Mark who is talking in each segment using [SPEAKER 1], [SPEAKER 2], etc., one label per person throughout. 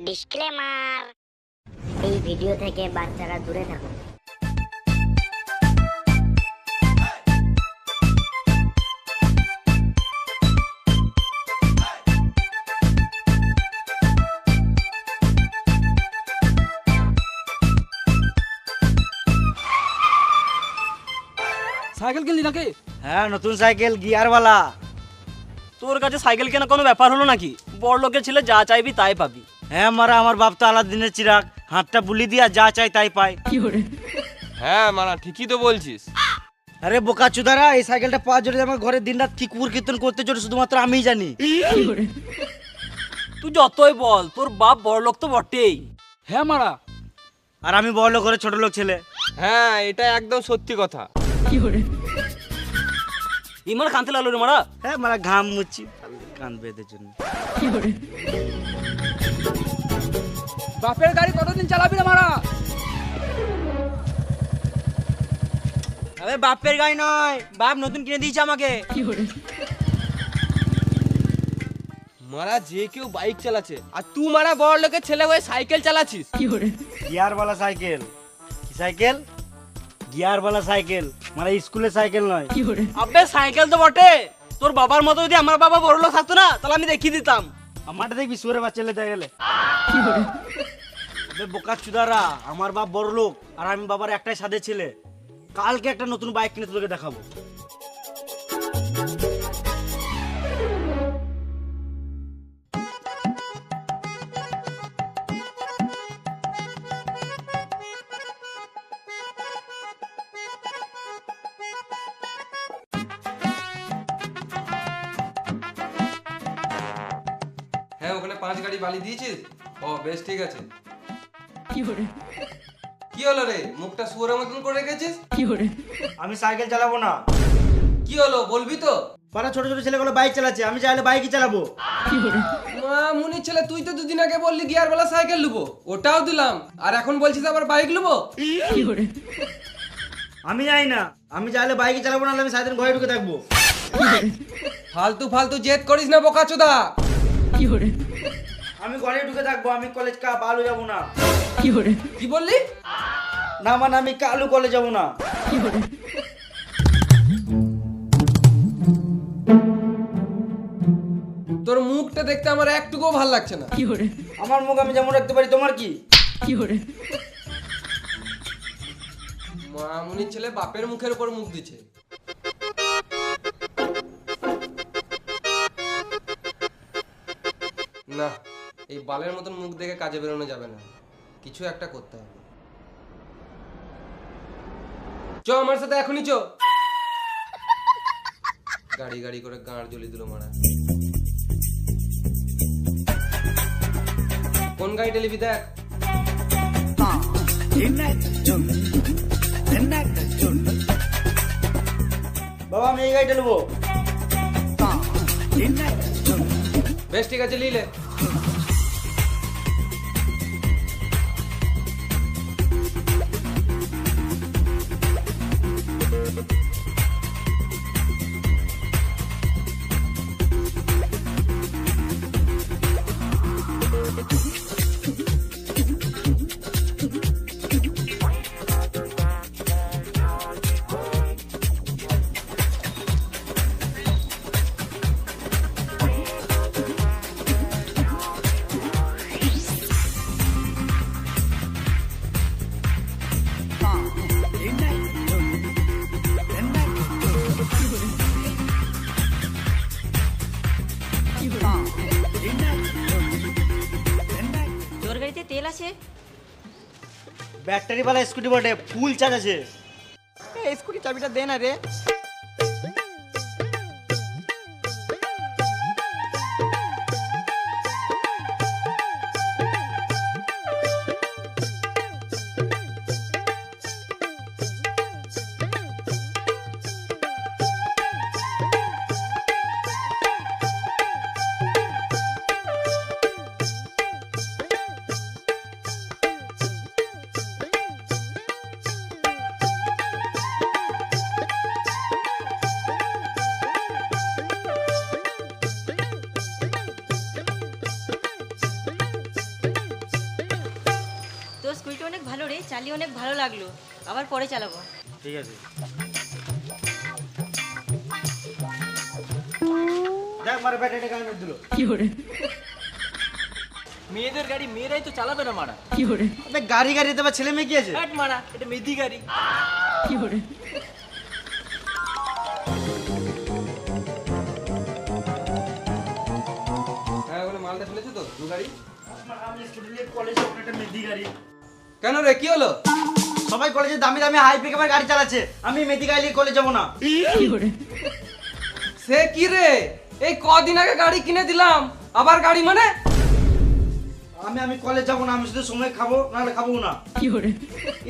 [SPEAKER 1] Disclaimer, এই video থেকে বাচ্চারা দূরে থাকুন।
[SPEAKER 2] সাইকেল কিনলি নাকি?
[SPEAKER 3] হ্যাঁ, নতুন সাইকেল গিয়ারওয়ালা।
[SPEAKER 2] তোর কাছে সাইকেল কেনা কোনো ব্যাপার হলো নাকি? বড় লোকের ছেলে যা চাইবি তাই পাবি।
[SPEAKER 3] হ্যাঁ মারা, আমার বাপ তো আলাদিনের চিরাগ, হাতটা বুলি দিয়া যা চাই তাই পায়।
[SPEAKER 4] হ্যাঁ মারা, ঠিকই তো বলছিস।
[SPEAKER 3] আরে বোকা চুদারা, এই সাইকেলটা পাওয়ার জন্য আমার ঘরে দিনরাত কি কুকুর কীর্তন করতে চলে শুধুমাত্র আমিই জানি।
[SPEAKER 2] তুই যতই বল, তোর বাপ বড় লোক তো বটেই।
[SPEAKER 5] হ্যাঁ মারা,
[SPEAKER 3] আর আমি বড় লোক ঘরে ছোট লোক ছেলে।
[SPEAKER 4] হ্যাঁ, এটা একদম সত্যি কথা।
[SPEAKER 2] ইমার কানতে লাগলো রে মারা।
[SPEAKER 3] হ্যাঁ মারা, ঘাম মুচ্ছি কান বেঁধের জন্য।
[SPEAKER 5] বাপের গাড়ি কতদিন চালাবি রে মারা?
[SPEAKER 3] আরে বাপের গাড়ি নয়, বাপ নতুন কিনে দিয়েছে আমাকে।
[SPEAKER 4] মারা, যে কেউ বাইক চালাচ্ছে আর তুই মারা বড় লোকের ছেলে হয়ে সাইকেল চালাচ্ছিস।
[SPEAKER 3] গিয়ারওয়ালা সাইকেল। কি সাইকেল? গিয়ারওয়ালা সাইকেল, মানে স্কুলের সাইকেল নয়।
[SPEAKER 2] আবে সাইকেল তো বটে, তোর বাবার মতো যদি আমার বাবা বড় লোক থাকতো না তাহলে আমি দেখিয়ে দিতাম।
[SPEAKER 3] আমারটা দেখবি সুরে বাচ্চা লেতে গেলে। আবে বোকা চুদারা, আমার বাপ বড় লোক আর আমি বাবার একটাই সাদে ছেলে। কালকে একটা নতুন বাইক কিনে তোকে দেখাবো।
[SPEAKER 4] হ্যাঁ, ওখানে 5 গাড়ি বালি দিয়েছিস? ও বেশ, ঠিক আছে। কি হলো রে, মুখটা শুয়োরের মতন করে রেখেছিস?
[SPEAKER 3] আমি সাইকেল চালাবো না।
[SPEAKER 4] কি হলো বলবি তো?
[SPEAKER 3] পাড়া ছোট ছোট ছেলেগুলো বাইক চালাচ্ছে, আমি চাইলে বাইকই চালাবো।
[SPEAKER 4] মা মুনির ছেলে, তুই তো দুদিন আগে বললি গিয়ারওয়ালা সাইকেল লুবো, ওটাও দিলাম, আর এখন বলছিস আবার বাইক লুবো?
[SPEAKER 3] আমি যাই না, আমি চাইলে বাইকই চালাবো, না আমি সারাদিন ঘরে ঢুকে থাকবো।
[SPEAKER 4] ফালতু ফালতু জেদ করিস না বোকাচোদা।
[SPEAKER 3] আমি ঘরে ঢুকে থাকবো, আমি কলেজ বালু যাবো না।
[SPEAKER 4] কি বললি?
[SPEAKER 3] না মানে আমি কালু কলেজ যাবো না।
[SPEAKER 4] তোর মুখটা দেখতে আমার একটুকুও ভাল লাগছে না।
[SPEAKER 3] আমার মুখ আমি যেমন রাখতে পারি, তোমার কি?
[SPEAKER 4] মামুনির ছেলে বাপের মুখের উপর মুখ দিচ্ছে। না, এই বালের মতন মুখ দেখে কাজে বেরোনো যাবে না, কিছু একটা করতে হবে। চ আমার সাথে এখনই চ। গাড়ি গাড়ি করে গাঁড় জ্বলি দিল মারা। কোন গাড়িটা নিবি দেখ।
[SPEAKER 3] বাবা আমি এই গাড়িটা নেবো।
[SPEAKER 4] বেশ, ঠিক আছে, লিলে।
[SPEAKER 6] তোর গাড়িতে তেল আছে?
[SPEAKER 3] ব্যাটারিওয়ালা স্কুটি বটে, ফুল চার্জ আছে।
[SPEAKER 2] এই স্কুটি চাবিটা দে না রে।
[SPEAKER 6] অনেক ভালো লাগলো, আবার পরে চালাবো।
[SPEAKER 3] ঠিক আছে, দেখ মারা ব্যাটারিটা কেমন দিল।
[SPEAKER 2] মেয়েদের গাড়ি মেয়েরাই তো চালাবে না মারা।
[SPEAKER 3] আবে গাড়ি গাড়িতে বা ছেলে মেয়ে কি আছে?
[SPEAKER 2] হাট মারা, এটা মেদি গাড়ি।
[SPEAKER 4] হ্যাঁ ওখানে মালটা ফেলেছো তো দু গাড়ি?
[SPEAKER 3] আমি স্কুটি নিয়ে কলেজে একটা মেদি গাড়ি।
[SPEAKER 4] কেন রে কি হলো?
[SPEAKER 3] সবাই কলেজে দামি দামি হাই পিকআপের গাড়ি চালাচ্ছে, আমি মেদি গাড়ি নিয়ে কলেজ যাবো না।
[SPEAKER 4] সে কি রে, এই কদিন আগে গাড়ি কিনে দিলাম, আবার গাড়ি মানে?
[SPEAKER 3] আমি কলেজ যাবো না, আমি শুধু সময় খাবো, নাহলে খাবো না।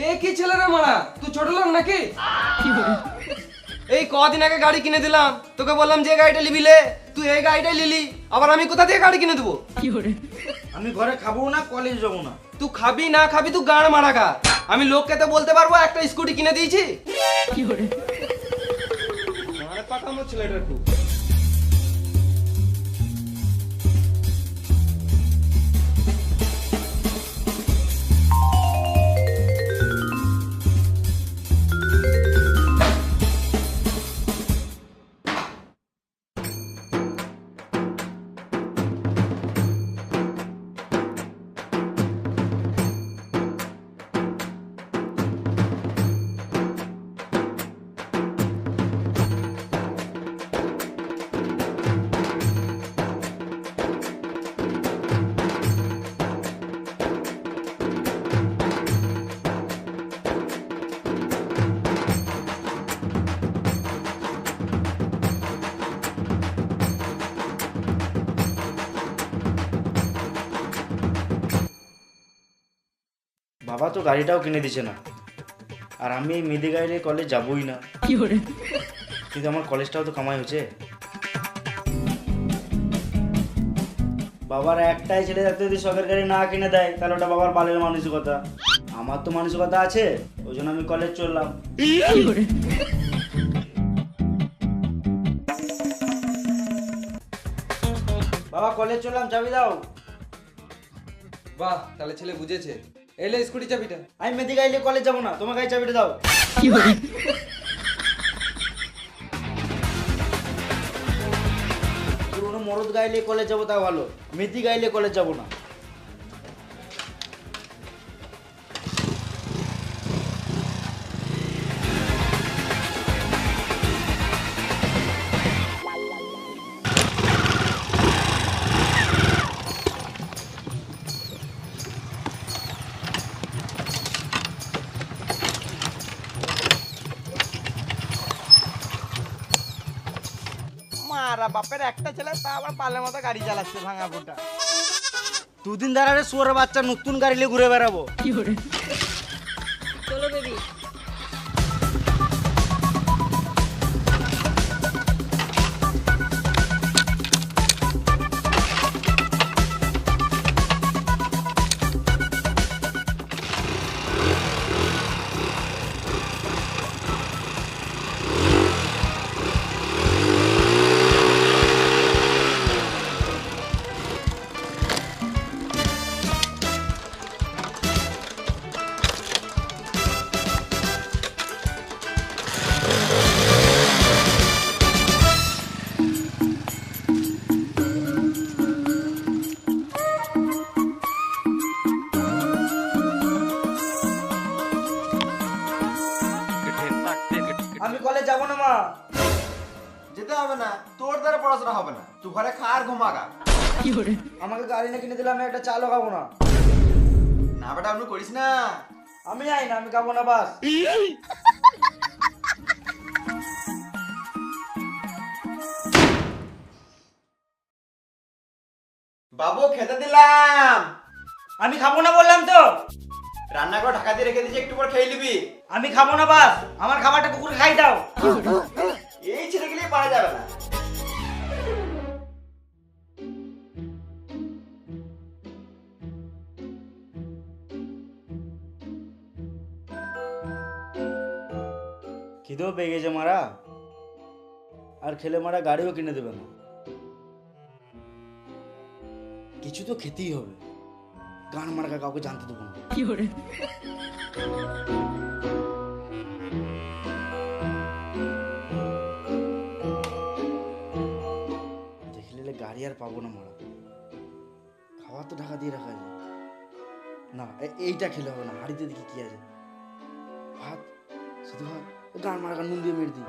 [SPEAKER 4] এ কি ছেলে রে মারা, তুই ছোট লোক নাকি? এই কদিন আগে গাড়ি কিনে দিলাম, তোকে বললাম যে গাড়িটা নিবি লে, তুই এই গাড়িটাই নিলি, আবার আমি কোথা থেকে গাড়ি কিনে দেবো?
[SPEAKER 3] আমি ঘরে খাবো না, কলেজ যাবো না।
[SPEAKER 4] তুই খাবি না খাবি তুই গাড় মারা খা, আমি লোককে তো বলতে পারবো একটা স্কুটি কিনে দিয়েছি। মারা পাকামো ছেলেটার খুব।
[SPEAKER 3] বাবা তো গাড়িটাও কিনে দিছে না, আর আমি এই মেদি গাড়ি নিয়ে কলেজ যাবোই না। কিন্তু আমার কলেজটাও তো কামাই হচ্ছে। বাবার একটাই ছেলে থাকতে যদি শখের গাড়ি না কিনে দেয়, তাহলে ওটা বাবার বালের মানসিকতা। আমার তো মানসিকতা আছে, ওই জন্য আমি কলেজ চললাম। বাবা কলেজ চললাম, চাবি দাও।
[SPEAKER 4] বাহ, তাহলে ছেলে বুঝেছে। এলে স্কুটি চাবিটা।
[SPEAKER 3] আমি মেদি গাড়ি নিয়ে কলেজ যাবো না, তোমার গাড়ি চাবিটা দাও। পুরোনো মরদ গাড়ি নিয়ে কলেজ যাবো তাও ভালো, মেদি গাড়ি নিয়ে কলেজ যাবো না।
[SPEAKER 2] মারা বাপের একটা ছেলে, তা আবার পালের মতো গাড়ি চালাচ্ছে ভাঙা ফুটা।
[SPEAKER 3] দুদিন ধরে শুয়োরের বাচ্চা নতুন গাড়ি নিয়ে ঘুরে বেড়াবো।
[SPEAKER 6] চলো বেবি।
[SPEAKER 3] আমি কলেজ যাবো না মা।
[SPEAKER 7] যেতে হবে না, তোর দ্বারা পড়াশোনা হবে না, তুই ঘরে খা আর ঘুমাগা।
[SPEAKER 3] আমাকে গাড়ি না কিনে দিলে আমি একটা চালও খাবো না।
[SPEAKER 7] না বেটা আপনি করিস না।
[SPEAKER 3] আমি যাই না, আমি খাবো না বাস।
[SPEAKER 7] বাবু খেতে দিলাম।
[SPEAKER 3] আমি খাবো না বললাম তো।
[SPEAKER 7] রান্না করে ঢাকা দিয়ে রেখে দিয়েছি, একটু পর খেয়ে নিবি।
[SPEAKER 3] আমি খাবো না বাস, আমার খাবারটা কুকুর খাই দাও।
[SPEAKER 7] এই ছেলেগুলি পারা যাবে না।
[SPEAKER 3] খিদেও পেয়ে গেছে মারা, আর খেলে মারা গাড়িও কিনে দেবে না। কিছু তো খেতেই হবে, গান মার্কা কাউকে জানতে দেবো না। দেখলে গাড়ি আর পাবো না মারা, খাওয়া তো ঢাকা দিয়ে রাখা যায় না। এইটা খেলে হবে না, হাড়িতে দেখি কি আছে, ভাত, শুধু ভাত, গান মারা নুন দিয়ে মেরে দিই।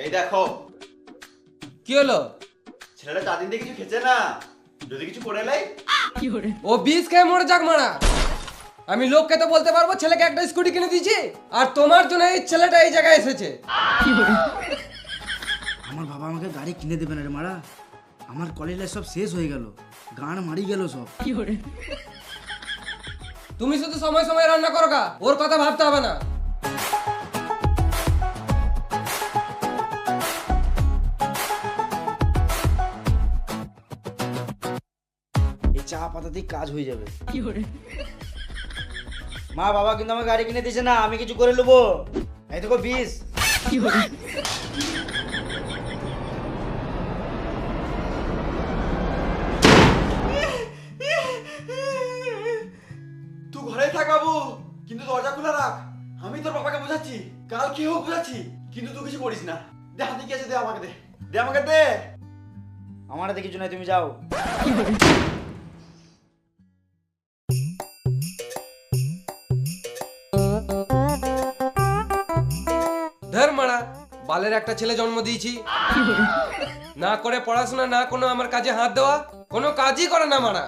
[SPEAKER 7] এই দেখো,
[SPEAKER 4] কি হলো?
[SPEAKER 7] ছেলেটা 4 দিন থেকে কিছু খেছে না, যদি কিছু করে লাই।
[SPEAKER 4] ও বিষ খেয়ে মরে যাক মারা। আমি লোককে তো বলতে পারবো ছেলেকে একটা স্কুটি কিনে দিয়েছি, আর তোমার জন্য এই ছেলেটা এই জায়গায় এসেছে।
[SPEAKER 3] আমার বাবা আমাকে গাড়ি কিনে দেবে না রে মারা, আমার কলেজ লাইফ সব শেষ হয়ে গেল, গান মারি গেল সব।
[SPEAKER 4] তুমি শুধু সময় সময় রান্না করো গা, ওর কথা ভাবতে হবে না।
[SPEAKER 3] এই চা পাতাতেই কাজ হয়ে যাবে। মা বাবা কিন্তু আমার গাড়ি কিনে দিয়েছে না, আমি কিছু করে নেবো। এই দেখো 20।
[SPEAKER 7] তুই ঘরেই থাক বাবু, কিন্তু দরজা খোলা রাখ। আমি তোর বাবাকে বোঝাচ্ছি, কাল কি হোক বোঝাচ্ছি, কিন্তু তুই কিছু করিস না। দে, হাতে কি আছে দে আমাকে, দে দে আমাকে দে।
[SPEAKER 3] আমার হাতে কিছু নাই, তুমি যাও।
[SPEAKER 4] ধর মারা, বালের একটা ছেলে জন্ম দিয়েছি, না করে পড়াশোনা, না কোনো আমার কাজে হাত দেওয়া, কোনো কাজই করে না মারা।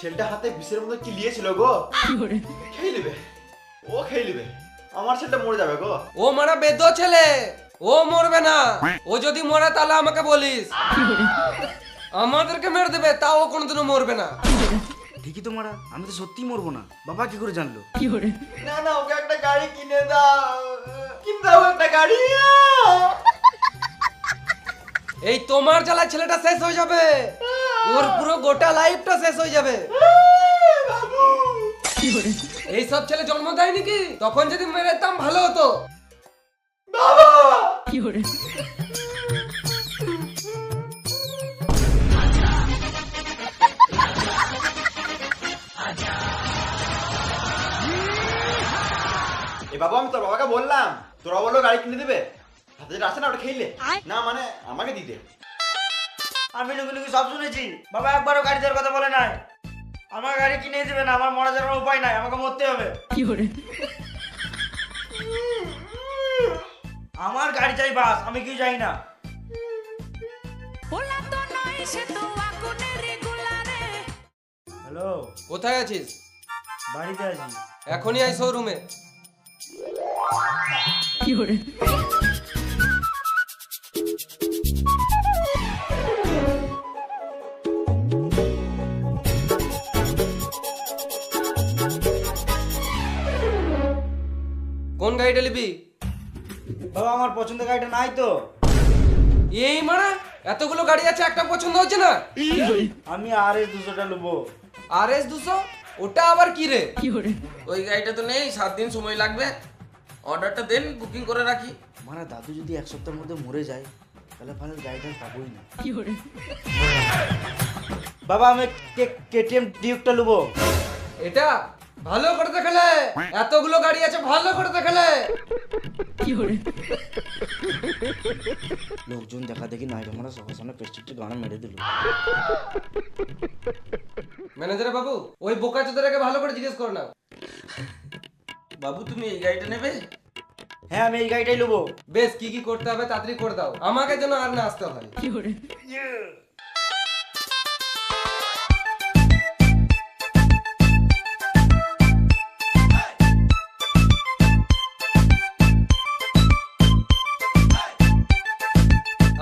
[SPEAKER 7] ছেলেটা হাতে বিষের মতো কি লিয়েছিল গো, খেয়ে নেবে, ও খেয়ে নেবে। আমার ছেলেটা মরে যাবে গো।
[SPEAKER 4] ও মারা বেদ ছেলে, ও মরবে না। ও যদি মরে তাহলে আমাকে বলিস, আমাদেরকে মেরে দেবে, তাও ও কোনোদিনও মরবে না।
[SPEAKER 3] ঠিকই তো মারা, আমি তো সত্যিই মরবো না। বাবা কি করে জানলো?
[SPEAKER 7] না না, ওকে একটা গাড়ি কিনে দাও, কিনে দাও একটা গাড়ি।
[SPEAKER 4] এই তোমার জ্বালা ছেলেটা শেষ হয়ে যাবে, ওর পুরো গোটা লাইফটা শেষ হয়ে যাবে। এই সব ছেলে জন্ম দেয় নাকি? তখন যদি মেরে দিতাম ভালো হতো।
[SPEAKER 7] এ বাবা, আমি তোর বাবাকে বললাম, তোরা বললো গাড়ি কিনে দেবে, হাতে যেটা আছে না ওটা খেলে না, মানে আমাকে দিতে।
[SPEAKER 3] আমি লুকি লুকি সব শুনেছি, বাবা একবারও গাড়ি দেওয়ার কথা বলে নাই। আমার গাড়ি কিনে দেবে না, আমার মরা যাওয়ার উপায় নাই, আমাকে মরতে হবে। আমার গাড়ি চাই বাস, আমি কি যাই না। হ্যালো,
[SPEAKER 4] কোথায় আছিস?
[SPEAKER 3] বাড়িতে আছি।
[SPEAKER 4] এখনই আই শোরুমে। কোন গাড়িটা নিবি?
[SPEAKER 3] বাবা আমার পছন্দের গাড়িটা নাই তো।
[SPEAKER 4] এই মারা, এতগুলো গাড়ি আছে, একটা পছন্দ হচ্ছে না?
[SPEAKER 3] আমি RS 200টা নেবো।
[SPEAKER 4] RS 200? ওটা আবার কি রে?
[SPEAKER 8] ওই গাড়িটা তো নেই, 7 দিন সময় লাগবে। অর্ডারটা দেন, বুকিং করে রাখি।
[SPEAKER 3] মানে দাদু যদি 1 সপ্তাহের মধ্যে মরে যায়, তাহলে ভালো গাড়িটা পাবোই না। বাবা আমি KTM ডিউকটা নেবো।
[SPEAKER 4] এটা ভালো করে দেখালে, এতগুলো গাড়ি আছে, ভালো করে দেখালে।
[SPEAKER 3] লোকজন দেখা দেখি নাই, আমরা সবার সামনে প্রেস্টিজটা গানা মেরে দিল।
[SPEAKER 4] ম্যানেজার বাবু, ওই বোকা চোদাটাকে ভালো করে জিজ্ঞেস কর না।
[SPEAKER 8] বাবু তুমি এই গাড়িটা নেবে?
[SPEAKER 3] হ্যাঁ আমি এই গাড়িটাই নেবো।
[SPEAKER 4] বেশ, কি কি করতে হবে তাড়াতাড়ি করে দাও, আমাকে যেন আর না আসতে হয়।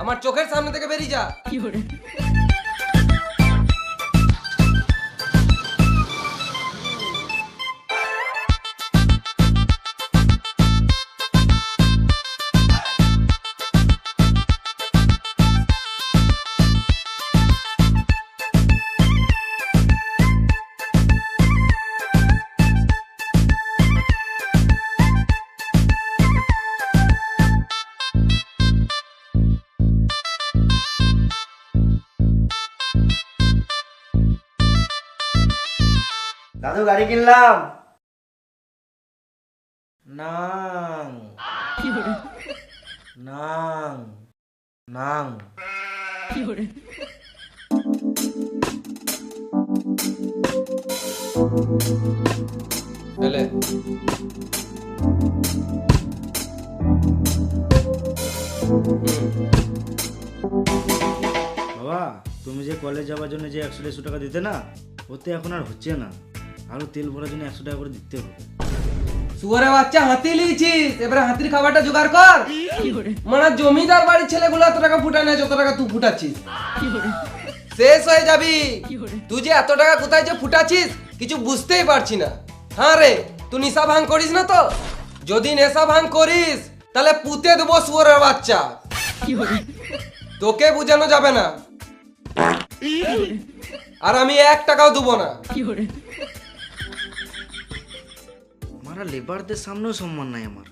[SPEAKER 4] আমার চোখের সামনে থেকে বেরিয়ে যা।
[SPEAKER 3] দাদু গাড়ি কিনলাম। নাং নাং নাং
[SPEAKER 4] এলে
[SPEAKER 3] বাবা, তুমি যে কলেজ যাওয়ার জন্য যে 100-150 টাকা দিতে না, ওতে এখন আর হচ্ছে না। আরো তেল ভরার জন্য 100 টাকা করে দিতে হবে।
[SPEAKER 4] শুয়ারে বাচ্চা হাতি লিয়েছিস, এবারে হাতির খাবারটা জোগাড় কর। মানে জমিদার বাড়ির ছেলেগুলো এত টাকা ফুটায় না যত টাকা তুই ফুটাচ্ছিস। শেষ হয়ে যাবি। তুই যে এত টাকা কোথায় যে ফুটাচ্ছিস কিছু বুঝতেই পারছি না। হ্যাঁ রে, তুই নেশা ভাঙ করিস না তো? যদি নেশা ভাঙ করিস তাহলে পুঁতে দেবো শুয়ারের বাচ্চা। তোকে বোঝানো যাবে না, আর আমি 1 টাকাও দেবো না।
[SPEAKER 3] মারা লেবারদের সামনেও সম্মান নাই আমার।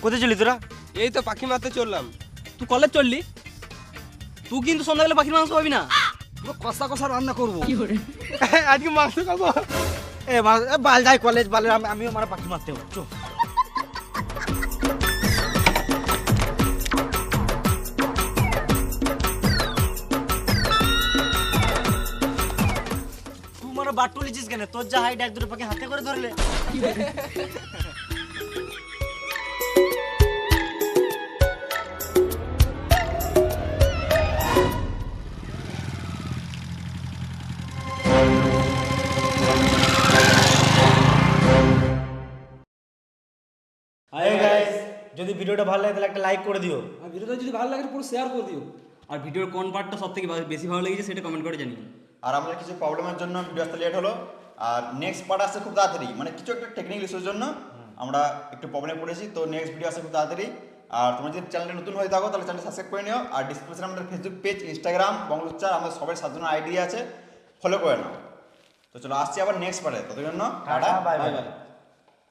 [SPEAKER 3] কোথায় চলি তোরা?
[SPEAKER 4] এই তো পাখি মারতে চললাম।
[SPEAKER 2] তুই কলেজ চললি, তুই কিন্তু সন্ধ্যাবেলা পাখির মাংস পাবি না।
[SPEAKER 5] কষা কষা রান্না করবো।
[SPEAKER 3] আজকে মাংস খাবো। বাল যাই কলেজ, বালের আমিও মারা পাখি মারতে হবে। চো তুই মারা বাট তুলেছিস কেন? তোর যা হাইট 1-2 পাখি হাতে করে ধরলে। হাই গাইস, যদি ভিডিওটা ভালো লাগে তাহলে একটা লাইক করে দিও।
[SPEAKER 5] আর ভিডিওটা যদি ভালো লাগে পুরো শেয়ার করে দিও।
[SPEAKER 2] আর ভিডিওর কোন পার্টটা সব থেকে বেশি ভালো লেগেছে সেটা কমেন্ট করে জানিও।
[SPEAKER 7] আর আমাদের কিছু প্রবলেমের জন্য ভিডিও আসতে লেট হলো, আর নেক্সট পার্ট আসছে খুব তাড়াতাড়ি, মানে কিছু একটা টেকনিক্যাল ইস্যুর জন্য আমরা একটু প্রবলেমে পড়েছি। তো নেক্সট ভিডিও আসছে খুব তাড়াতাড়ি। আর তোমরা যদি চ্যানেলটা নতুন হয়ে থাকো তাহলে চ্যানেলটা সাবস্ক্রাইব করে নিও। আর ডিসক্রিপশনে আমাদের ফেসবুক পেজ, ইনস্টাগ্রাম, বঙ্গলুচ্চার, আমাদের সবাই 7 জনের আইডি আছে, ফলো করে নাও। তো চলো আসছি আবার নেক্সট পার্টে, ততক্ষণ টাটা, বাই বাই।